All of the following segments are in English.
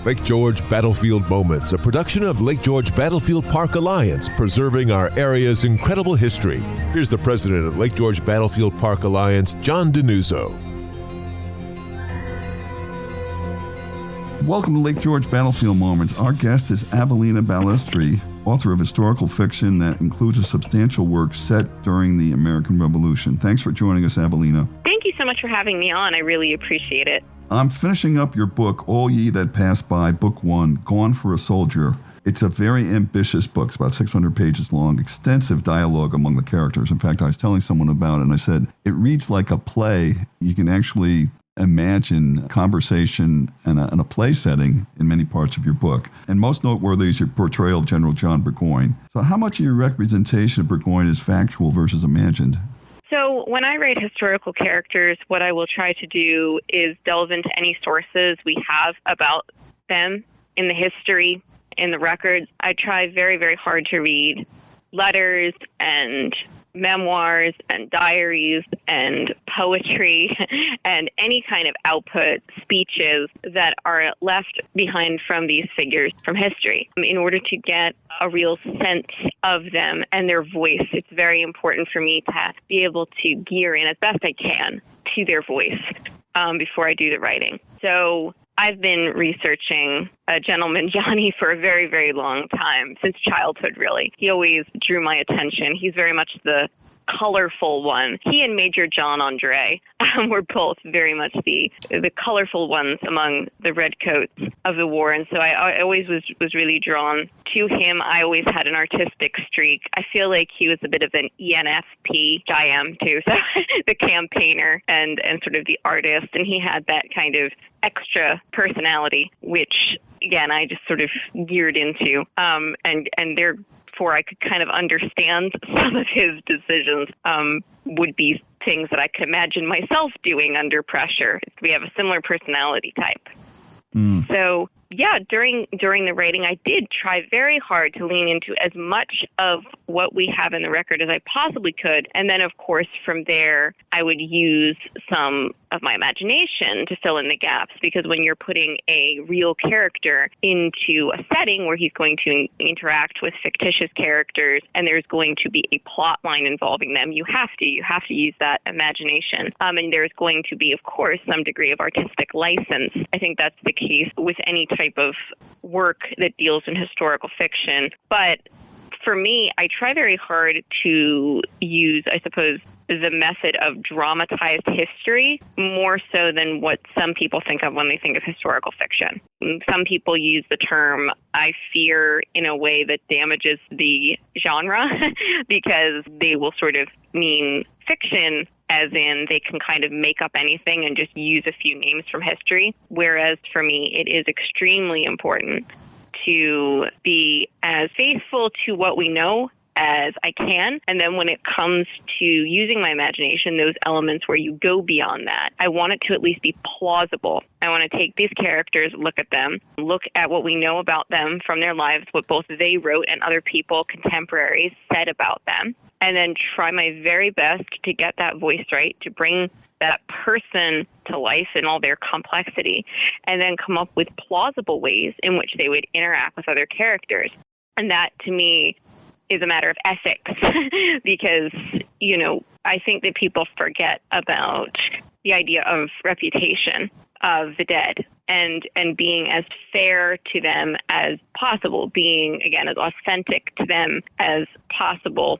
Lake George Battlefield Moments, a production of Lake George Battlefield Park Alliance, preserving our area's incredible history. Here's the president of Lake George Battlefield Park Alliance, John DeNuzzo. Welcome to Lake George Battlefield Moments. Our guest is Avellina Balestri, author of historical fiction that includes a substantial work set during the American Revolution. Thanks for joining us, Avellina. Thank you so much for having me on. I really appreciate it. I'm finishing up your book, All Ye That Pass By, Book 1, Gone for a Soldier. It's a very ambitious book. It's about 600 pages long, extensive dialogue among the characters. In fact, I was telling someone about it, and I said, it reads like a play. You can actually imagine conversation and a play setting in many parts of your book. And most noteworthy is your portrayal of General John Burgoyne. So how much of your representation of Burgoyne is factual versus imagined? So when I write historical characters, what I will try to do is delve into any sources we have about them in the history, in the records. I try very, very hard to read letters and memoirs and diaries and poetry and any kind of output, speeches that are left behind from these figures from history in order to get a real sense of them and their voice. It's very important for me to be able to gear in as best I can to their voice before I do the writing. So I've been researching a gentleman, Johnny, for a very, very long time, since childhood, really. He always drew my attention. He's very much the colorful one. He and Major John Andre were both very much the colorful ones among the redcoats of the war. And so I always was really drawn to him. I always had an artistic streak. I feel like he was a bit of an ENFP. I am too. So the campaigner and sort of the artist. And he had that kind of extra personality, which, again, I just sort of geared into. And therefore I could kind of understand some of his decisions would be things that I could imagine myself doing under pressure. We have a similar personality type. So yeah, during the writing, I did try very hard to lean into as much of what we have in the record as I possibly could. And then, of course, from there, I would use some of my imagination to fill in the gaps, because when you're putting a real character into a setting where he's going to interact with fictitious characters and there's going to be a plot line involving them, you have to use that imagination. And there's going to be, of course, some degree of artistic license. I think that's the case with any type of work that deals in historical fiction. But for me, I try very hard to use, I suppose, the method of dramatized history more so than what some people think of when they think of historical fiction. Some people use the term, I fear, in a way that damages the genre because they will sort of mean fiction as in they can kind of make up anything and just use a few names from history. Whereas for me, it is extremely important to be as faithful to what we know as I can. And then when it comes to using my imagination, those elements where you go beyond that, I want it to at least be plausible. I want to take these characters, look at them, look at what we know about them from their lives, what both they wrote and other people, contemporaries, said about them, and then try my very best to get that voice right, to bring that person to life in all their complexity, and then come up with plausible ways in which they would interact with other characters. And that, to me, is a matter of ethics because, I think that people forget about the idea of reputation of the dead and being as fair to them as possible, being, again, as authentic to them as possible.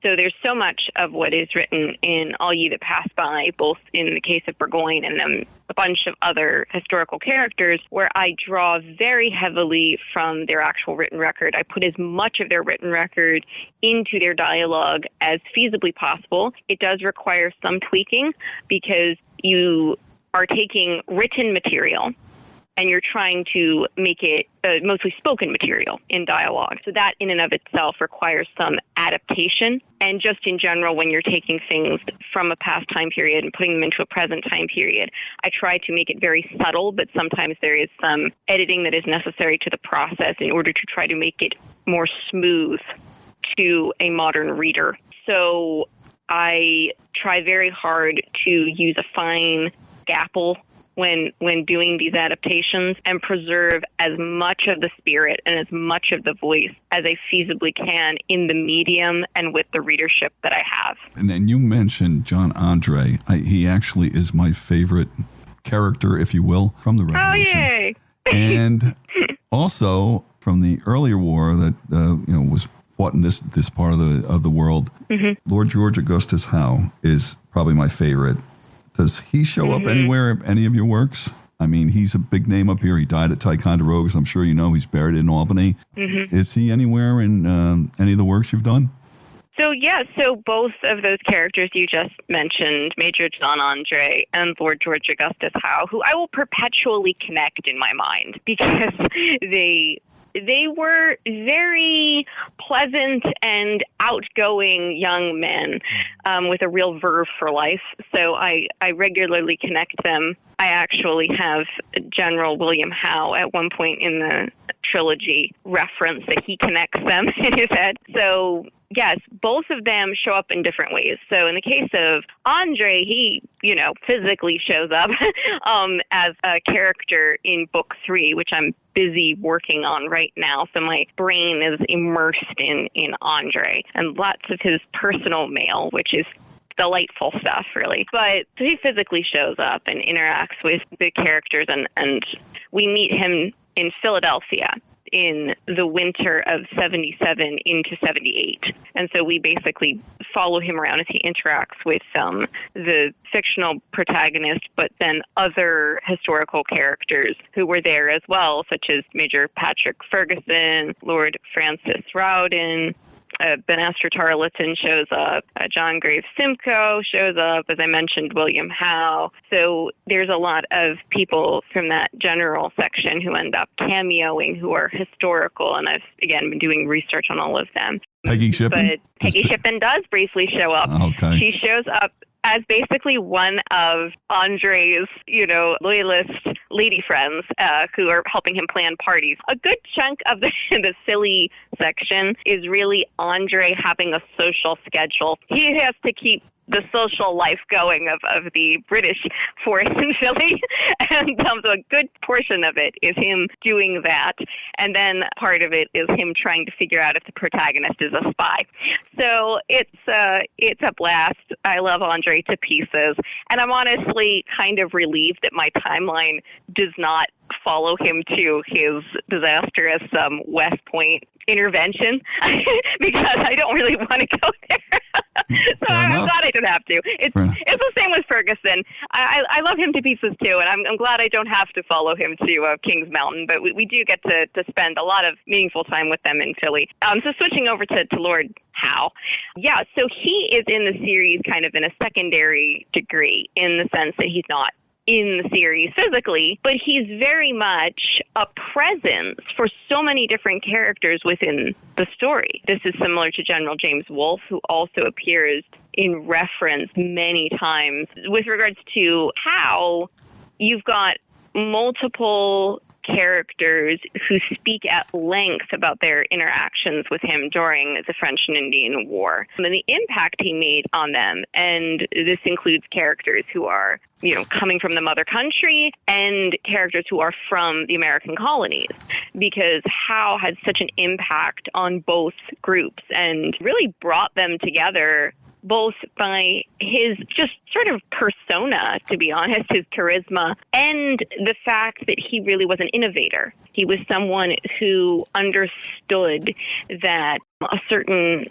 So there's so much of what is written in All Ye That Pass By, both in the case of Burgoyne and then a bunch of other historical characters, where I draw very heavily from their actual written record. I put as much of their written record into their dialogue as feasibly possible. It does require some tweaking because you are taking written material and you're trying to make it mostly spoken material in dialogue. So that in and of itself requires some adaptation. And just in general, when you're taking things from a past time period and putting them into a present time period, I try to make it very subtle, but sometimes there is some editing that is necessary to the process in order to try to make it more smooth to a modern reader. So I try very hard to use a fine scalpel when doing these adaptations and preserve as much of the spirit and as much of the voice as I feasibly can in the medium and with the readership that I have. And then you mentioned John Andre. He actually is my favorite character, if you will, from the Revolution. Oh, yay! And also from the earlier war that was fought in this part of the world. Mm-hmm. Lord George Augustus Howe is probably my favorite. Does he show up anywhere in any of your works? I mean, he's a big name up here. He died at Ticonderoga, as I'm sure you know. He's buried in Albany. Mm-hmm. Is he anywhere in any of the works you've done? So both of those characters you just mentioned, Major John Andre and Lord George Augustus Howe, who I will perpetually connect in my mind because they were very pleasant and outgoing young men with a real verve for life. So I regularly connect them. I actually have General William Howe at one point in the trilogy reference that he connects them in his head. So yes, both of them show up in different ways. So in the case of Andre, he, physically shows up as a character in book 3, which I'm busy working on right now. So my brain is immersed in Andre and lots of his personal mail, which is delightful stuff, really. But so he physically shows up and interacts with the characters, and we meet him in Philadelphia in the winter of 77 into 78. And so we basically follow him around as he interacts with the fictional protagonist, but then other historical characters who were there as well, such as Major Patrick Ferguson, Lord Francis Rowden, Ben Astor Tarleton shows up, John Graves Simcoe shows up, as I mentioned, William Howe. So there's a lot of people from that general section who end up cameoing who are historical, and I've, again, been doing research on all of them. Peggy Shippen? But Peggy Shippen does briefly show up. Okay. She shows up as basically one of Andre's, loyalist lady friends who are helping him plan parties. A good chunk of the Philly section is really Andre having a social schedule. He has to keep the social life going of the British force in Philly. And so a good portion of it is him doing that. And then part of it is him trying to figure out if the protagonist is a spy. So it's a blast. I love Andre to pieces. And I'm honestly kind of relieved that my timeline does not follow him to his disastrous West Point intervention because I don't really want to go there. So I'm glad I don't have to. It's the same with Ferguson. I love him to pieces too, and I'm glad I don't have to follow him to Kings Mountain, but we do get to spend a lot of meaningful time with them in Philly. So switching over to Lord Howe. Yeah, so he is in the series kind of in a secondary degree in the sense that he's not in the series physically, but he's very much a presence for so many different characters within the story. This is similar to General James Wolfe, who also appears in reference many times. With regards to Howe, you've got multiple characters who speak at length about their interactions with him during the French and Indian War and the impact he made on them. And this includes characters who are, coming from the mother country and characters who are from the American colonies, because Howe had such an impact on both groups and really brought them together, both by his just sort of persona, to be honest, his charisma, and the fact that he really was an innovator. He was someone who understood that a certain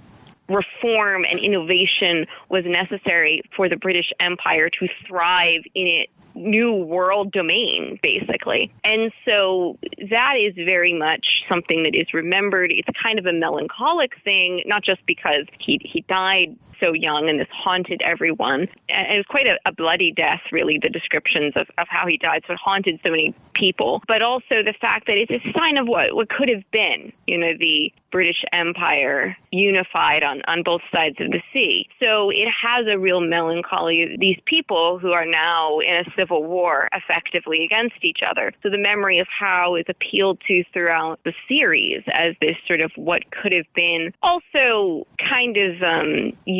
reform and innovation was necessary for the British Empire to thrive in its new world domain, basically. And so that is very much something that is remembered. It's kind of a melancholic thing, not just because he died so young and this haunted everyone. And it was quite a bloody death, really, the descriptions of how he died. So it haunted so many people. But also the fact that it's a sign of what could have been, the British Empire unified on both sides of the sea. So it has a real melancholy. These people who are now in a civil war effectively against each other. So the memory of Howe is appealed to throughout the series as this sort of what could have been. Also kind of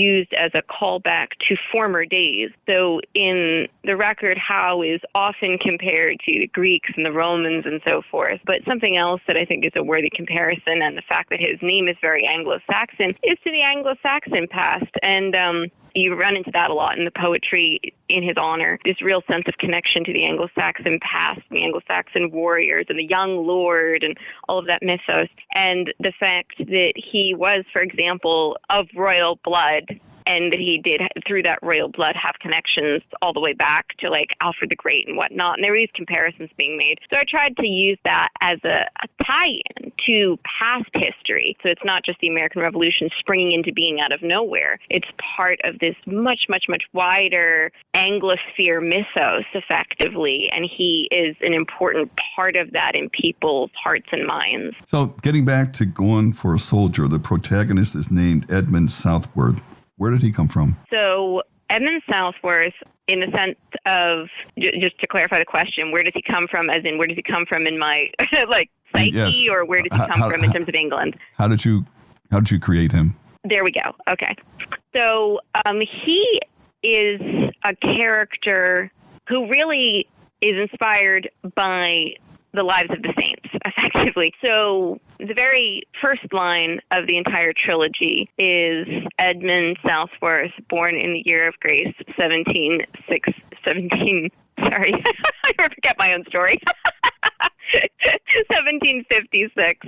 used as a callback to former days. So in the record, Howe is often compared to the Greeks and the Romans and so forth. But something else that I think is a worthy comparison, and the fact that his name is very Anglo-Saxon, is to the Anglo-Saxon past. And you run into that a lot in the poetry in his honor, this real sense of connection to the Anglo-Saxon past, the Anglo-Saxon warriors and the young lord and all of that mythos. And the fact that he was, for example, of royal blood, and that he did, through that royal blood, have connections all the way back to like Alfred the Great and whatnot. And there were these comparisons being made. So I tried to use that as a tie-in to past history. So it's not just the American Revolution springing into being out of nowhere. It's part of this much, much, much wider Anglosphere mythos, effectively. And he is an important part of that in people's hearts and minds. So getting back to Gone for a Soldier, the protagonist is named Edmund Southworth. Where did he come from? So Edmund Southworth, in the sense of, just to clarify the question, where does he come from, as in where does he come from in my like psyche, yes. Or where does he come from in terms of England? How did you create him? There we go. Okay. So he is a character who really is inspired by the lives of the saints, effectively. So the very first line of the entire trilogy is Edmund Southworth, born in the year of grace, 17, sorry, I forget my own story. 1756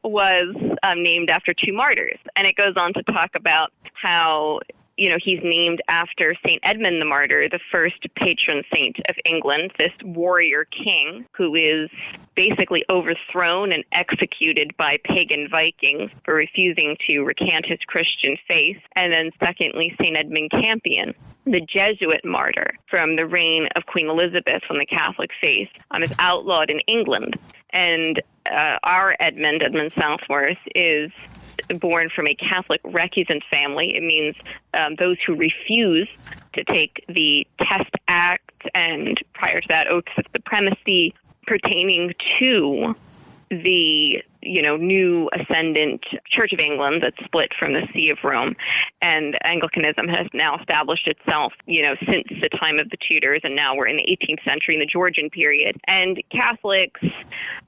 was named after two martyrs. And it goes on to talk about how, he's named after St. Edmund the Martyr, the first patron saint of England, this warrior king who is basically overthrown and executed by pagan Vikings for refusing to recant his Christian faith. And then secondly, St. Edmund Campion, the Jesuit martyr from the reign of Queen Elizabeth when the Catholic faith is outlawed in England. And our Edmund Southworth, is born from a Catholic recusant family. It means those who refuse to take the Test Act and prior to that oaths of supremacy pertaining to the new ascendant Church of England that split from the See of Rome. And Anglicanism has now established itself, since the time of the Tudors, and now we're in the 18th century in the Georgian period. And Catholics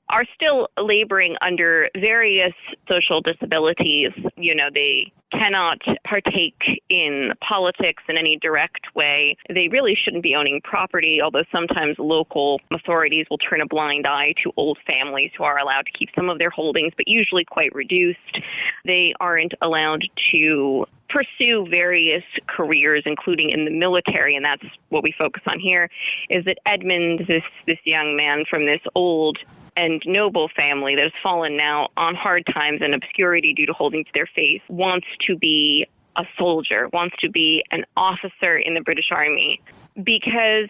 are still laboring under various social disabilities. They cannot partake in politics in any direct way. They really shouldn't be owning property, although sometimes local authorities will turn a blind eye to old families who are allowed to keep some of their holdings, but usually quite reduced. They aren't allowed to pursue various careers, including in the military, and that's what we focus on here, is that Edmund, this young man from this old and noble family that has fallen now on hard times and obscurity due to holding to their faith, wants to be a soldier, wants to be an officer in the British Army, because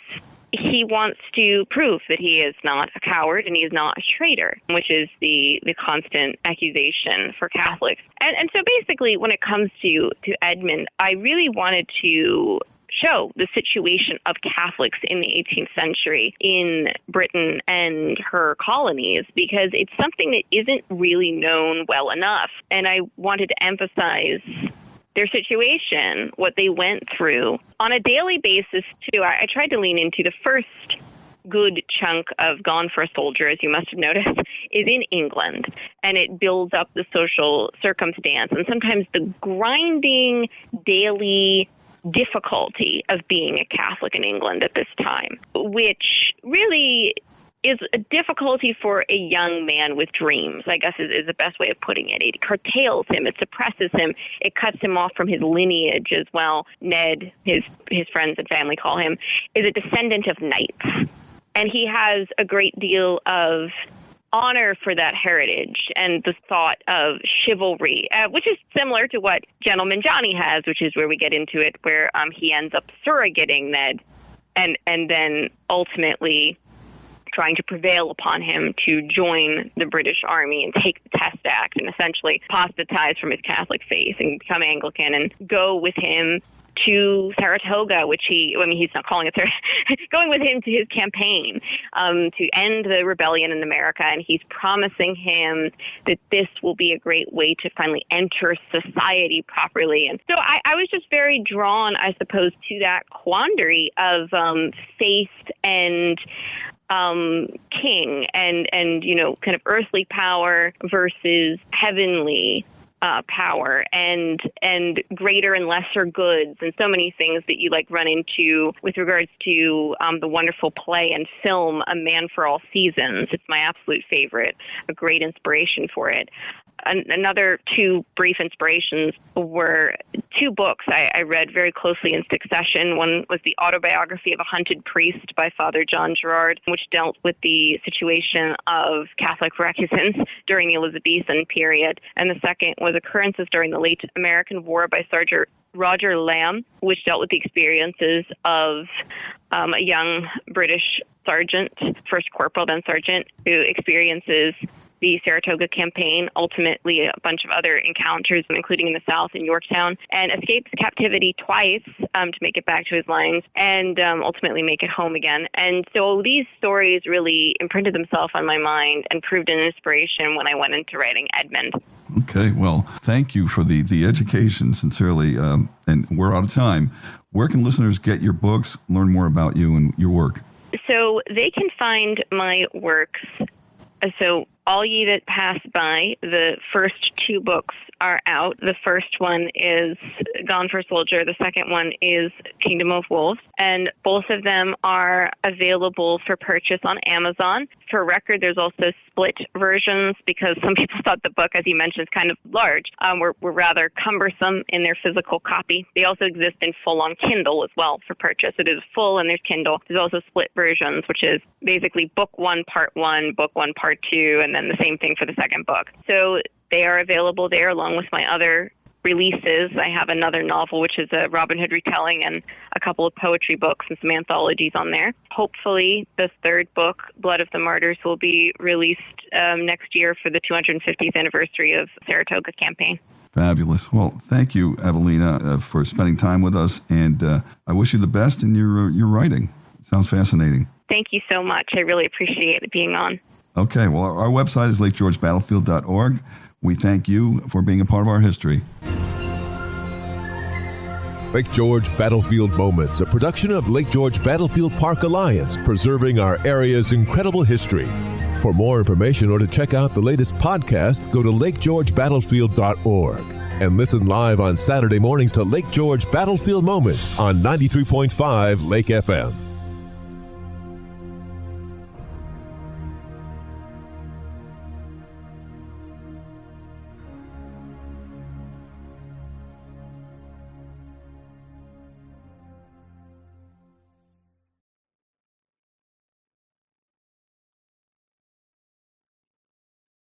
he wants to prove that he is not a coward and he is not a traitor, which is the constant accusation for Catholics. And so basically, when it comes to Edmund, I really wanted to show the situation of Catholics in the 18th century in Britain and her colonies, because it's something that isn't really known well enough. And I wanted to emphasize their situation, what they went through on a daily basis, too. I tried to lean into the first good chunk of Gone for a Soldier, as you must have noticed, is in England, and it builds up the social circumstance and sometimes the grinding daily difficulty of being a Catholic in England at this time, which really is a difficulty for a young man with dreams, I guess is the best way of putting it. It curtails him, it suppresses him, it cuts him off from his lineage as well. Ned, his friends and family call him, is a descendant of knights. And he has a great deal of honor for that heritage and the thought of chivalry, which is similar to what Gentleman Johnny has, which is where we get into it, where he ends up surrogating Ned and then ultimately trying to prevail upon him to join the British Army and take the Test Act and essentially apostatize from his Catholic faith and become Anglican and go with him to Saratoga, he's not calling it going with him to his campaign to end the rebellion in America. And he's promising him that this will be a great way to finally enter society properly. And so I was just very drawn, I suppose, to that quandary of faith and king and kind of earthly power versus heavenly power and greater and lesser goods, and so many things that you run into with regards to the wonderful play and film A Man for All Seasons. It's my absolute favorite, a great inspiration for it. Another two brief inspirations were two books I read very closely in succession. One was the Autobiography of a Hunted Priest by Father John Gerard, which dealt with the situation of Catholic recusants during the Elizabethan period. And the second was Occurrences During the Late American War by Sergeant Roger Lamb, which dealt with the experiences of a young British sergeant, first corporal, then sergeant, who experiences the Saratoga campaign, ultimately a bunch of other encounters, including in the South in Yorktown, and escapes captivity twice to make it back to his lines and ultimately make it home again. And so these stories really imprinted themselves on my mind and proved an inspiration when I went into writing Edmund. Okay, well, thank you for the education, sincerely. And we're out of time. Where can listeners get your books, learn more about you and your work? So they can find my works. So All Ye That Pass By, the first two books are out. The first one is Gone for a Soldier. The second one is Kingdom of Wolves. And both of them are available for purchase on Amazon. For record, there's also split versions because some people thought the book, as you mentioned, is kind of large, were rather cumbersome in their physical copy. They also exist in full-on Kindle as well for purchase. It is full and there's Kindle. There's also split versions, which is basically book 1, part 1, book 1, part 2, and then the same thing for the second book. So they are available there along with my other releases. I have another novel, which is a Robin Hood retelling, and a couple of poetry books and some anthologies on there. Hopefully, the third book, Blood of the Martyrs, will be released next year for the 250th anniversary of Saratoga campaign. Fabulous. Well, thank you, Avellina, for spending time with us, and I wish you the best in your writing. It sounds fascinating. Thank you so much. I really appreciate being on. Okay, well, our website is lakegeorgebattlefield.org. We thank you for being a part of our history. Lake George Battlefield Moments, a production of Lake George Battlefield Park Alliance, preserving our area's incredible history. For more information or to check out the latest podcast, go to lakegeorgebattlefield.org and listen live on Saturday mornings to Lake George Battlefield Moments on 93.5 Lake FM.